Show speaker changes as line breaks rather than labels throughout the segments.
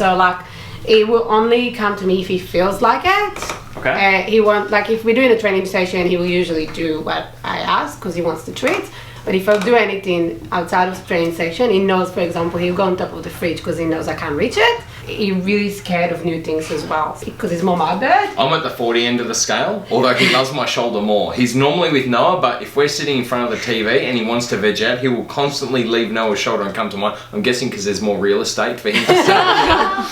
So like, he will only come to me if he feels like it.
Okay.
He won't, like if we're doing a training session, he will usually do what I ask because he wants the treats. But if I do anything outside of the training session, he knows, for example, he'll go on top of the fridge because he knows I can't reach it. He's really scared of new things as well because he's more my bird.
I'm at the 40 end of the scale, although he loves my shoulder more. He's normally with Noah, but if we're sitting in front of the TV and he wants to veg out, he will constantly leave Noah's shoulder and come to mine. I'm guessing because there's more real estate for him to sit on.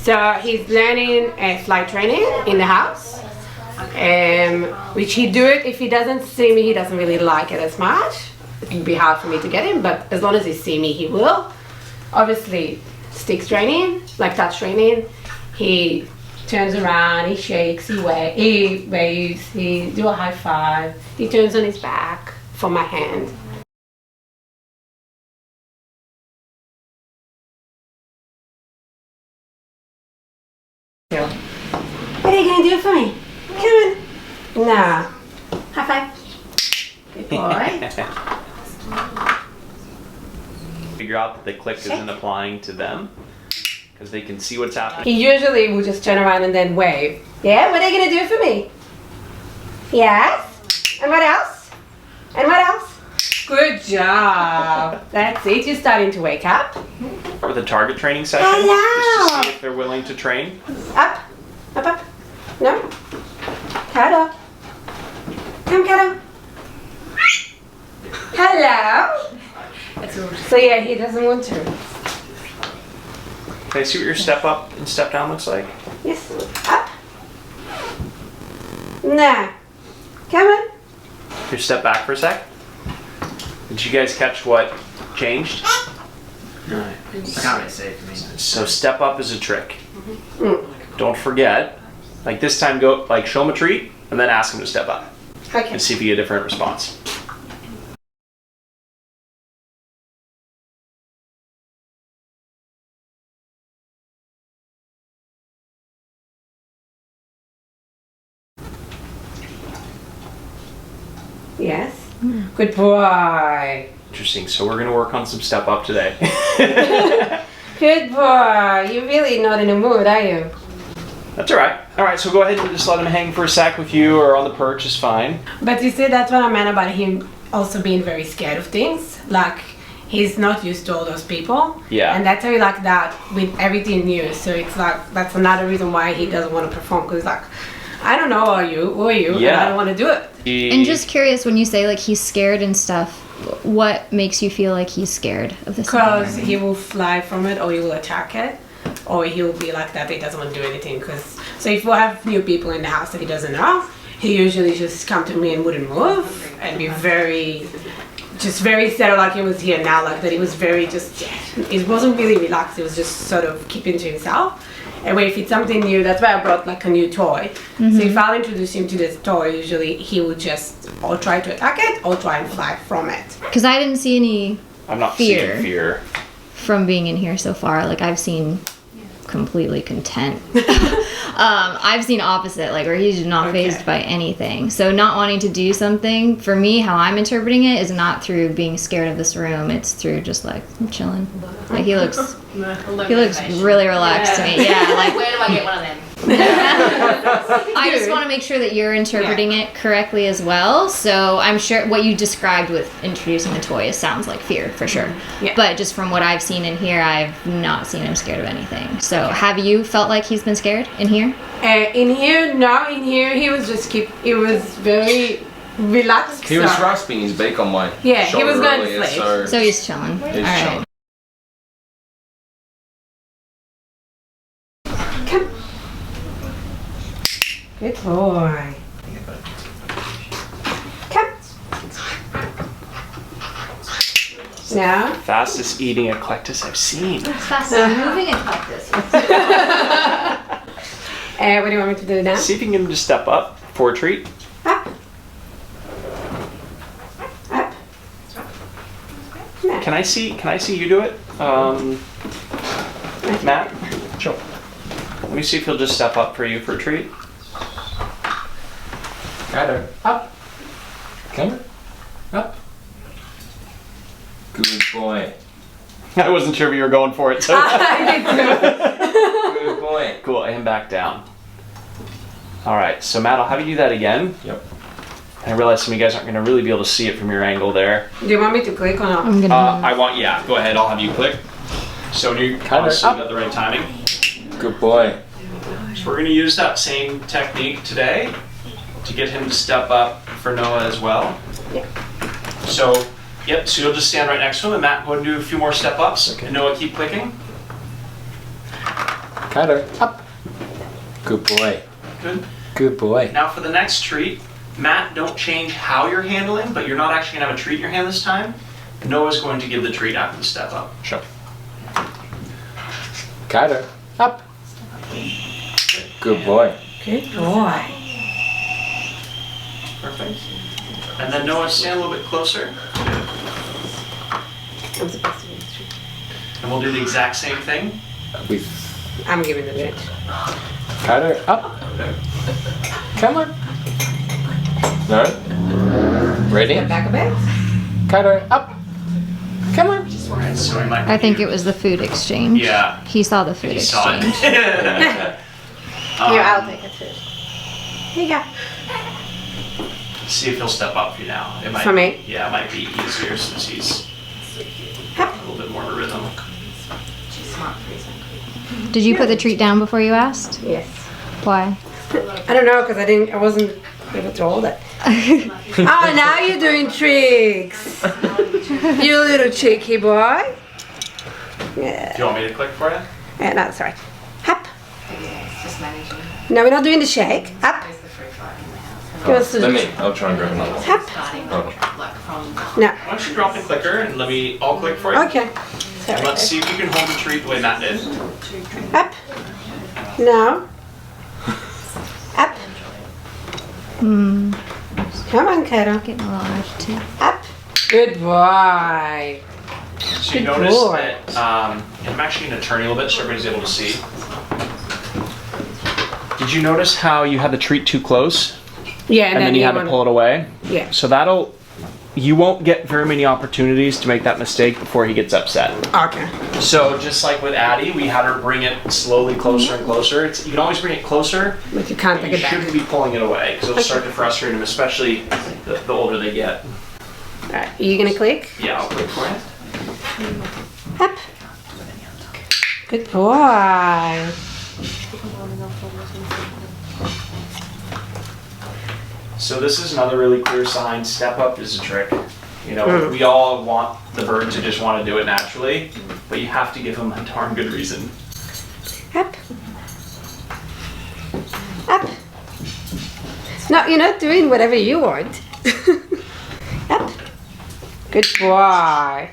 So he's learning flight training in the house, which he do it. If he doesn't see me, he doesn't really like it as much. It can be hard for me to get him, but as long as he see me, he will. Obviously, sticks training, like touch training, he turns around, he shakes, he waves, he do a high five, he turns on his back for my hand. What are you going to do for me? Come on. Nah. High five. Good boy.
Figure out that the click isn't applying to them because they can see what's happening.
He usually will just turn around and then wave. Yeah? What are you going to do for me? Yes? And what else? And what else? Good job. That's it. You're starting to wake up.
With a target training session,
Hello.
just to see if they're willing to train.
Up. Up, up. No. Cuddle. Come, cuddle. Hello. So yeah, he doesn't want to.
Can I see what your step up and step down looks like?
Yes. Up. Nah. Come on.
Your step back for a sec. Did you guys catch what changed?
No, I can't really see it for me.
So step up is a trick.
Mm.
Don't forget, like this time go, like show him a treat and then ask him to step up
Okay.
and see if you get a different response.
Yes. Good boy.
Interesting, so we're gonna work on some step up today.
Good boy. You're really not in a mood, are you?
That's all right. All right, so go ahead and just let him hang for a sec with you or on the perch is fine.
But you see, that's what I meant about him also being very scared of things. Like, he's not used to all those people.
Yeah.
And that's how he like that with everything new. So it's like, that's another reason why he doesn't want to perform. Because like, I don't know, who are you?
Yeah.
And I don't want to do it.
And just curious, when you say like he's scared and stuff, what makes you feel like he's scared of this?
Because he will fly from it, or he will attack it, or he will be like that. He doesn't want to do anything. So if we have new people in the house that he doesn't know, he usually just come to me and wouldn't move and be very settled, like he was here now, like that. He was very it wasn't really relaxed. He was just sort of keeping to himself. And if it's something new, that's why I brought like a new toy.
Mm-hmm.
So if I'll introduce him to this toy, usually he will just or try to attack it or try and fly from it.
Because I didn't see any
I'm not
fear.
seeing fear.
From being in here so far. Like I've seen completely content. I've seen opposite, like where he's not fazed by anything. So not wanting to do something, for me, how I'm interpreting it is not through being scared of this room. It's through just like, I'm chilling. Like he looks really relaxed to me. Yeah, like
where do I get one of them?
I just want to make sure that you're interpreting it correctly as well. So I'm sure what you described with introducing the toy sounds like fear for sure.
Yeah.
But just from what I've seen in here, I've not seen him scared of anything. So have you felt like he's been scared in here?
In here he was just he was very relaxed.
He was rasping his beak on my
he
shoulder
was going
earlier,
to sleep.
So he's chilling. All right.
chilling.
Come. Good boy. Come. Now.
Fastest eating Eclectus I've seen.
Fastest moving Eclectus.
What do you want me to do now?
See if you can get him to step up for a treat.
Up. Up.
Can I see you do it? Matt?
Sure.
Let me see if he'll just step up for you for a treat.
Cutter, up. Come up. Good boy.
I wasn't sure if you were going for it, so.
Good boy.
Cool, and back down. All right, so Matt, I'll have you do that again.
Yep.
I realize some of you guys aren't going to really be able to see it from your angle there.
Do you want me to click or not?
I'm gonna.
Yeah, go ahead, I'll have you click. So you honestly got the right timing.
Good boy.
So we're going to use that same technique today to get him to step up for Noah as well.
Yeah.
So, yep, so you'll just stand right next to him, and Matt, go ahead and do a few more step ups.
Okay.
And Noah, keep clicking.
Cutter, up. Good boy.
Good.
Good boy.
Now for the next treat, Matt, don't change how you're handling, but you're not actually going to have a treat in your hand this time. Noah's going to give the treat after the step up.
Sure. Cutter, up. Good boy.
Good boy.
Perfect. And then Noah, stand a little bit closer.
I'm supposed to be the treat.
And we'll do the exact same thing.
With
I'm giving the treat.
Cutter, up. Come on. No. Ready?
Get back a bit.
Cutter, up. Come on.
Alright, so we might.
I think it was the food exchange.
Yeah.
He saw the food
He saw
exchange.
it.
Here, I'll take it too. Here you go.
See if he'll step up for you now. It might,
For me?
Yeah, it might be easier since he's a little bit more of a rhythm.
Did you put the treat down before you asked?
Yes.
Why?
I don't know, because I wasn't able to hold it. Oh, now you're doing tricks. You little cheeky boy. Yeah.
Do you want me to click for you?
Yeah, no, sorry. Up.
It's just managing.
No, we're not doing the shake. Up.
Where's the free flow in the house?
Give us the-
Let me, I'll try and grab another one.
Up.
Starting
Oh.
like from.
No.
Why don't you drop the clicker and I'll click for you.
Okay.
And
Sorry.
let's see if you can hold the treat the way Matt did.
Up. No. Up.
Hmm.
Come on, Kiddo.
Getting a little agitated.
Up. Good boy.
So you
Good
notice
boy.
that, and I'm actually going to turn you a little bit so everybody's able to see. Did you notice how you had the treat too close
Yeah,
and then you had to pull it away?
Yeah.
So you won't get very many opportunities to make that mistake before he gets upset.
Okay.
So just like with Addie, we had her bring it slowly closer and closer. You can always bring it closer,
But you can't
but
take
you
it back.
shouldn't be pulling it away because it'll start to frustrate him, especially the older they get.
Alright, are you gonna click?
Yeah, I'll click for you.
Up. Good boy.
So this is another really clear sign. Step up is a trick. You know, we all want the bird to just want to do it naturally, but you have to give him a darn good reason.
Up. Up. No, you're not doing whatever you want. Up. Good boy.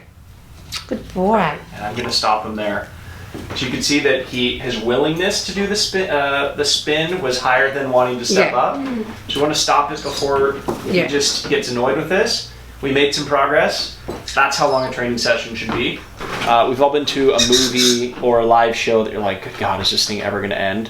Good boy.
And I'm going to stop him there. So you can see that his willingness to do the spin was higher than wanting to step
Yeah.
up. So you want to stop it before he
Yeah.
just gets annoyed with this. We made some progress. That's how long a training session should be. We've all been to a movie or a live show that you're like, good God, is this thing ever going to end?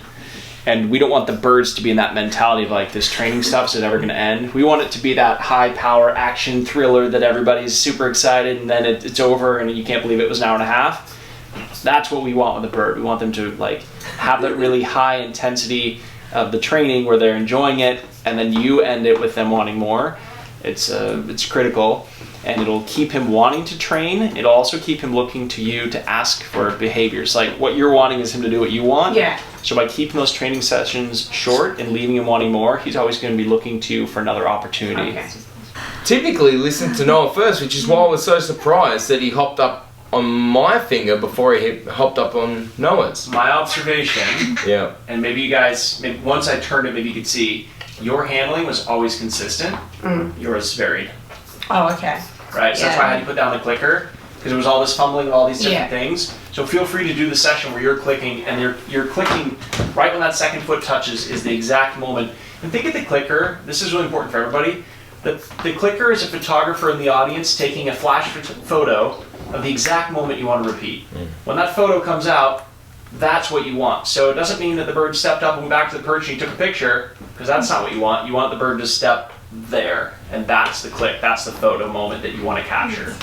And we don't want the birds to be in that mentality of like, this training stuff, is it ever going to end? We want it to be that high power action thriller that everybody's super excited and then it's over and you can't believe it was an hour and a half. That's what we want with a bird. We want them to like have that really high intensity of the training where they're enjoying it and then you end it with them wanting more. It's critical and it'll keep him wanting to train. It'll also keep him looking to you to ask for behaviors. Like what you're wanting is him to do what you want.
Yeah.
So by keeping those training sessions short and leaving him wanting more, he's always going to be looking to you for another opportunity.
Okay.
Typically listen to Noah first, which is why I was so surprised that he hopped up on my finger before he hopped up on Noah's.
My observation,
Yeah.
and maybe you guys, once I turned it, maybe you could see, your handling was always consistent. Yours varied,
Oh, okay.
right? So that's why I had to put down the clicker, because it was all this fumbling, all these different
Yeah.
things. So feel free to do the session where you're clicking, and you're clicking right when that second foot touches is the exact moment. And think of the clicker, this is really important for everybody. The clicker is a photographer in the audience taking a flash photo of the exact moment you want to repeat. When that photo comes out, that's what you want. So it doesn't mean that the bird stepped up and went back to the perch and he took a picture, because that's not what you want. You want the bird to step there, and that's the click, that's the photo moment that you want to capture.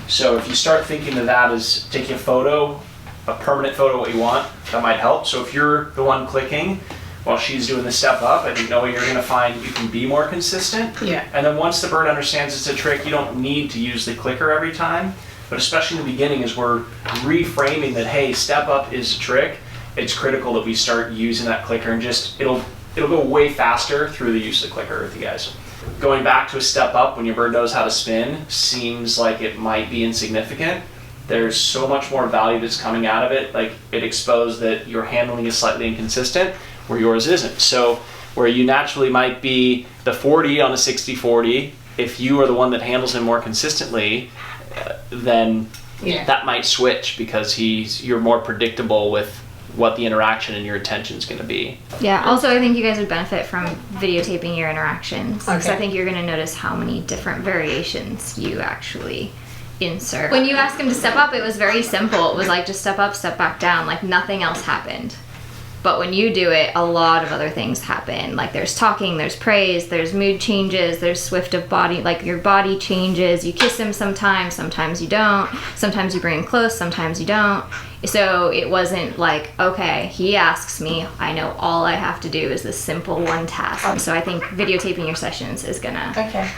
So if you start thinking of that as taking a photo, a permanent photo of what you want, that might help. So if you're the one clicking while she's doing the step up, I think you're going to find you can be more consistent.
Yeah.
And then once the bird understands it's a trick, you don't need to use the clicker every time. But especially in the beginning, as we're reframing that, hey, step up is a trick, it's critical that we start using that clicker, and just it'll go way faster through the use of the clicker with you guys. Going back to a step up when your bird knows how to spin seems like it might be insignificant. There's so much more value that's coming out of it. Like, it exposed that your handling is slightly inconsistent where yours isn't. So where you naturally might be the 40 on a 60-40, if you are the one that handles him more consistently, then that might switch, because you're more predictable with what the interaction and your attention is going to be.
Yeah, also I think you guys would benefit from videotaping your interactions, because I think you're going to notice how many different variations you actually insert. When you ask him to step up, it was very simple. It was like, just step up, step back down, like nothing else happened. But when you do it, a lot of other things happen. Like, there's talking, there's praise, there's mood changes, there's swift of body, like your body changes. You kiss him sometimes you don't. Sometimes you bring him close, sometimes you don't. So it wasn't like, okay, he asks me, I know all I have to do is this simple one task. So I think videotaping your sessions is gonna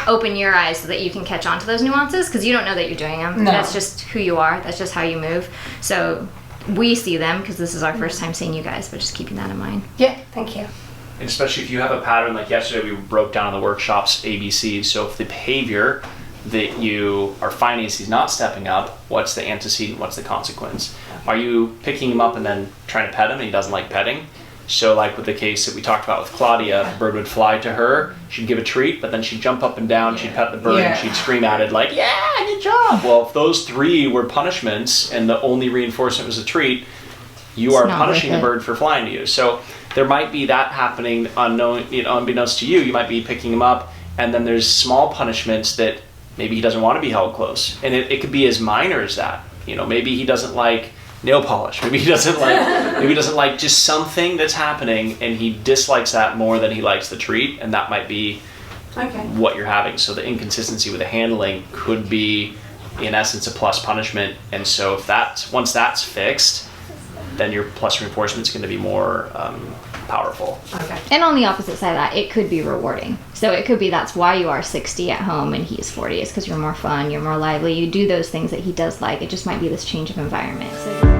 open your eyes so that you can catch on to those nuances, because you don't know that you're doing them. No. That's just who you are, that's just how you move. So we see them because this is our first time seeing you guys, but just keeping that in mind.
Yeah, thank you.
And especially if you have a pattern, like yesterday we broke down in the workshops ABCs. So if the behavior that you are finding is he's not stepping up, what's the antecedent, what's the consequence? Are you picking him up and then trying to pet him and he doesn't like petting? So like with the case that we talked about with Claudia, the bird would fly to her, she'd give a treat, but then she'd jump up and down, she'd pet the bird, and she'd scream at it like, yeah, good job. Well, if those three were punishments and the only reinforcement was a treat, you are punishing the bird for flying to you. So there might be that happening unbeknownst to you. You might be picking him up, and then there's small punishments that maybe he doesn't want to be held close. And it could be as minor as that. Maybe he doesn't like nail polish. Maybe he doesn't like just something that's happening, and he dislikes that more than he likes the treat, and that might be what you're having. So the inconsistency with the handling could be, in essence, a plus punishment. And so if once that's fixed, then your plus reinforcement is going to be more powerful.
And on the opposite side of that, it could be rewarding. So it could be that's why you are 60 at home and he's 40. It's because you're more fun, you're more lively, you do those things that he does like. It just might be this change of environment. So